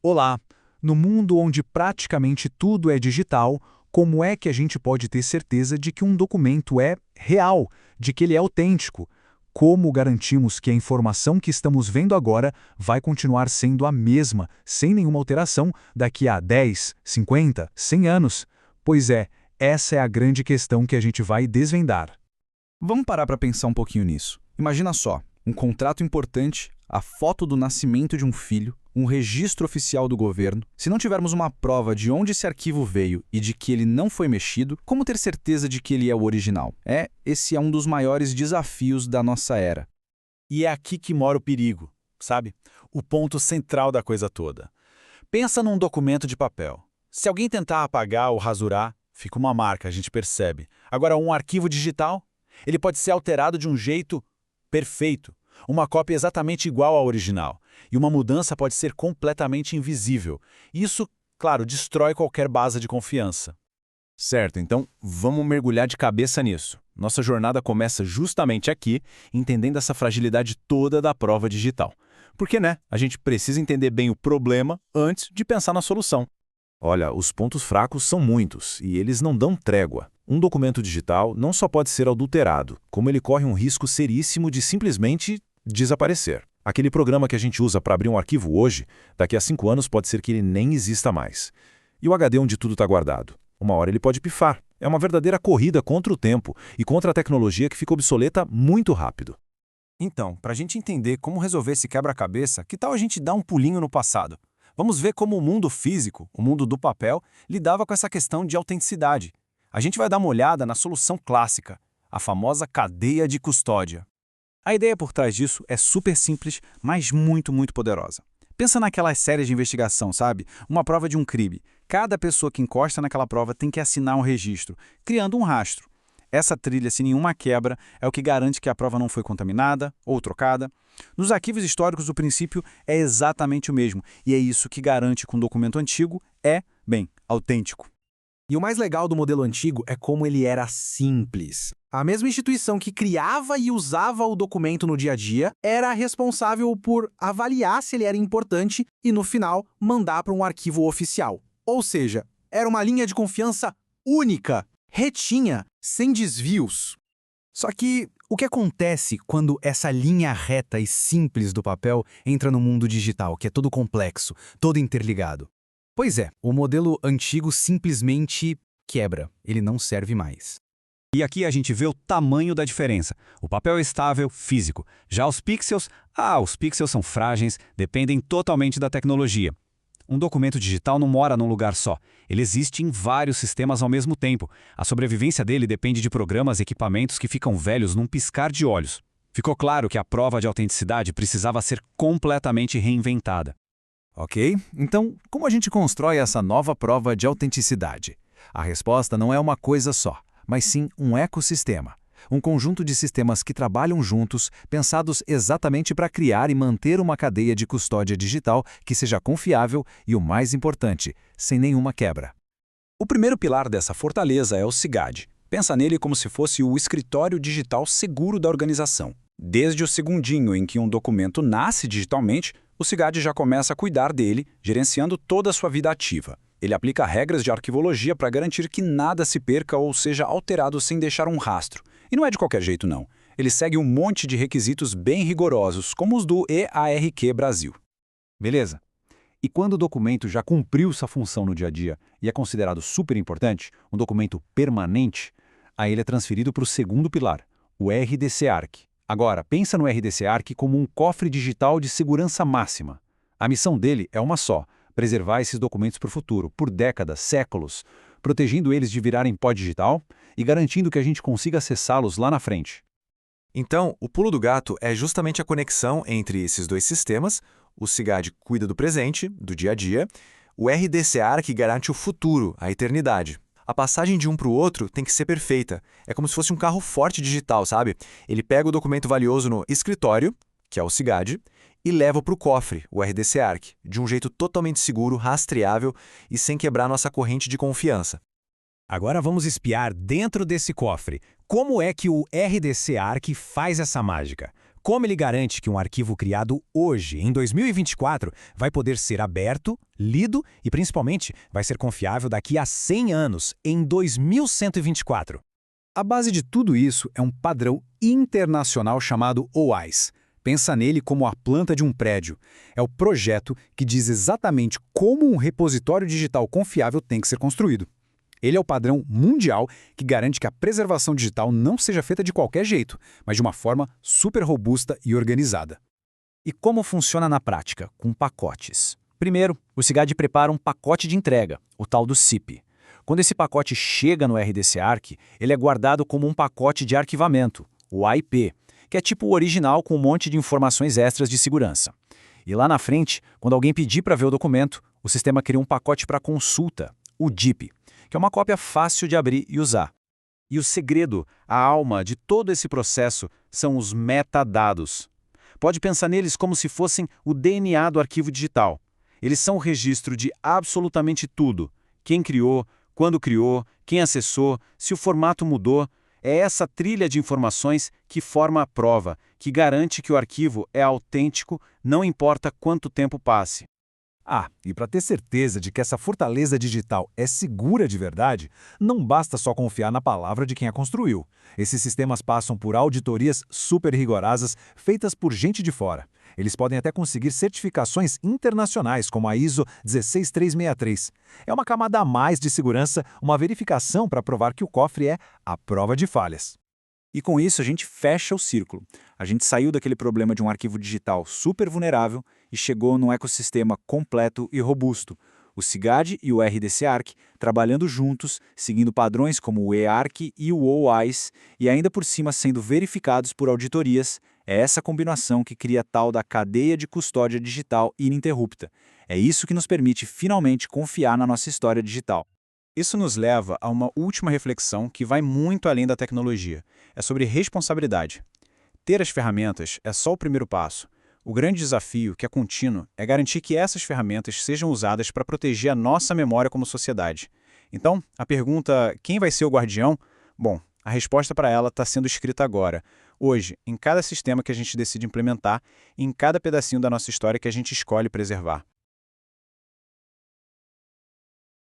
Olá! No mundo onde praticamente tudo é digital, como é que a gente pode ter certeza de que um documento é real, de que ele é autêntico? Como garantimos que a informação que estamos vendo agora vai continuar sendo a mesma, sem nenhuma alteração, daqui a 10, 50, 100 anos? Pois é, essa é a grande questão que a gente vai desvendar. Vamos parar para pensar um pouquinho nisso. Imagina só, um contrato importante, a foto do nascimento de um filho, um registro oficial do governo. Se não tivermos uma prova de onde esse arquivo veio e de que ele não foi mexido, como ter certeza de que ele é o original? Esse é um dos maiores desafios da nossa era. E é aqui que mora o perigo, sabe? O ponto central da coisa toda. Pensa num documento de papel. Se alguém tentar apagar ou rasurar, fica uma marca, a gente percebe. Agora, um arquivo digital, ele pode ser alterado de um jeito perfeito, uma cópia exatamente igual à original, e uma mudança pode ser completamente invisível. Isso, claro, destrói qualquer base de confiança. Certo, então vamos mergulhar de cabeça nisso. Nossa jornada começa justamente aqui, entendendo essa fragilidade toda da prova digital. Porque, a gente precisa entender bem o problema antes de pensar na solução. Olha, os pontos fracos são muitos e eles não dão trégua. Um documento digital não só pode ser adulterado, como ele corre um risco seríssimo de simplesmente desaparecer. Aquele programa que a gente usa para abrir um arquivo hoje, daqui a 5 anos pode ser que ele nem exista mais. E o HD onde tudo está guardado? Uma hora ele pode pifar. É uma verdadeira corrida contra o tempo e contra a tecnologia que fica obsoleta muito rápido. Então, para a gente entender como resolver esse quebra-cabeça, que tal a gente dar um pulinho no passado? Vamos ver como o mundo físico, o mundo do papel, lidava com essa questão de autenticidade. A gente vai dar uma olhada na solução clássica, a famosa cadeia de custódia. A ideia por trás disso é super simples, mas muito poderosa. Pensa naquelas séries de investigação, sabe? Uma prova de um crime. Cada pessoa que encosta naquela prova tem que assinar um registro, criando um rastro. Essa trilha, sem nenhuma quebra, é o que garante que a prova não foi contaminada ou trocada. Nos arquivos históricos, o princípio é exatamente o mesmo, e é isso que garante que um documento antigo é, autêntico. E o mais legal do modelo antigo é como ele era simples. A mesma instituição que criava e usava o documento no dia a dia era responsável por avaliar se ele era importante e, no final, mandar para um arquivo oficial. Ou seja, era uma linha de confiança única, retinha, sem desvios. Só que o que acontece quando essa linha reta e simples do papel entra no mundo digital, que é todo complexo, todo interligado? Pois é, o modelo antigo simplesmente quebra, ele não serve mais. E aqui a gente vê o tamanho da diferença. O papel é estável, físico. Já os pixels são frágeis, dependem totalmente da tecnologia. Um documento digital não mora num lugar só. Ele existe em vários sistemas ao mesmo tempo. A sobrevivência dele depende de programas e equipamentos que ficam velhos num piscar de olhos. Ficou claro que a prova de autenticidade precisava ser completamente reinventada. Ok, então como a gente constrói essa nova prova de autenticidade? A resposta não é uma coisa só, mas sim um ecossistema. Um conjunto de sistemas que trabalham juntos, pensados exatamente para criar e manter uma cadeia de custódia digital que seja confiável e, o mais importante, sem nenhuma quebra. O primeiro pilar dessa fortaleza é o SIGAD. Pensa nele como se fosse o escritório digital seguro da organização. Desde o segundinho em que um documento nasce digitalmente, o SIGAD já começa a cuidar dele, gerenciando toda a sua vida ativa. Ele aplica regras de arquivologia para garantir que nada se perca ou seja alterado sem deixar um rastro. E não é de qualquer jeito, não. Ele segue um monte de requisitos bem rigorosos, como os do EARQ Brasil. Beleza. E quando o documento já cumpriu sua função no dia a dia e é considerado super importante, um documento permanente, aí ele é transferido para o segundo pilar, o RDC-ARC. Agora, pensa no RDC-ARC como um cofre digital de segurança máxima. A missão dele é uma só: preservar esses documentos para o futuro, por décadas, séculos, protegendo eles de virarem pó digital e garantindo que a gente consiga acessá-los lá na frente. Então, o pulo do gato é justamente a conexão entre esses dois sistemas. O SIGAD cuida do presente, do dia a dia, o RDC-ARC garante o futuro, a eternidade. A passagem de um para o outro tem que ser perfeita. É como se fosse um carro forte digital, sabe? Ele pega o documento valioso no escritório, que é o SIGAD, e leva para o cofre, o RDC-ARC, de um jeito totalmente seguro, rastreável e sem quebrar nossa corrente de confiança. Agora vamos espiar dentro desse cofre. Como é que o RDC-ARC faz essa mágica? Como ele garante que um arquivo criado hoje, em 2024, vai poder ser aberto, lido e, principalmente, vai ser confiável daqui a 100 anos, em 2124. A base de tudo isso é um padrão internacional chamado OAIS. Pensa nele como a planta de um prédio. É o projeto que diz exatamente como um repositório digital confiável tem que ser construído. Ele é o padrão mundial que garante que a preservação digital não seja feita de qualquer jeito, mas de uma forma super robusta e organizada. E como funciona na prática? Com pacotes. Primeiro, o CIGAD prepara um pacote de entrega, o tal do CIP. Quando esse pacote chega no RDC Arc, ele é guardado como um pacote de arquivamento, o AIP, que é tipo o original com um monte de informações extras de segurança. E lá na frente, quando alguém pedir para ver o documento, o sistema cria um pacote para consulta, o DIP, que é uma cópia fácil de abrir e usar. E o segredo, a alma de todo esse processo, são os metadados. Pode pensar neles como se fossem o DNA do arquivo digital. Eles são o registro de absolutamente tudo. Quem criou, quando criou, quem acessou, se o formato mudou. É essa trilha de informações que forma a prova, que garante que o arquivo é autêntico, não importa quanto tempo passe. E para ter certeza de que essa fortaleza digital é segura de verdade, não basta só confiar na palavra de quem a construiu. Esses sistemas passam por auditorias super rigorosas feitas por gente de fora. Eles podem até conseguir certificações internacionais, como a ISO 16363. É uma camada a mais de segurança, uma verificação para provar que o cofre é a prova de falhas. E com isso a gente fecha o círculo. A gente saiu daquele problema de um arquivo digital super vulnerável e chegou num ecossistema completo e robusto. O CIGAD e o RDC Arc trabalhando juntos, seguindo padrões como o EARC e o OAIS, e ainda por cima sendo verificados por auditorias. É essa combinação que cria a tal da cadeia de custódia digital ininterrupta. É isso que nos permite finalmente confiar na nossa história digital. Isso nos leva a uma última reflexão que vai muito além da tecnologia. É sobre responsabilidade. Ter as ferramentas é só o primeiro passo. O grande desafio, que é contínuo, é garantir que essas ferramentas sejam usadas para proteger a nossa memória como sociedade. Então, a pergunta, quem vai ser o guardião? Bom, a resposta para ela está sendo escrita agora, hoje, em cada sistema que a gente decide implementar, em cada pedacinho da nossa história que a gente escolhe preservar.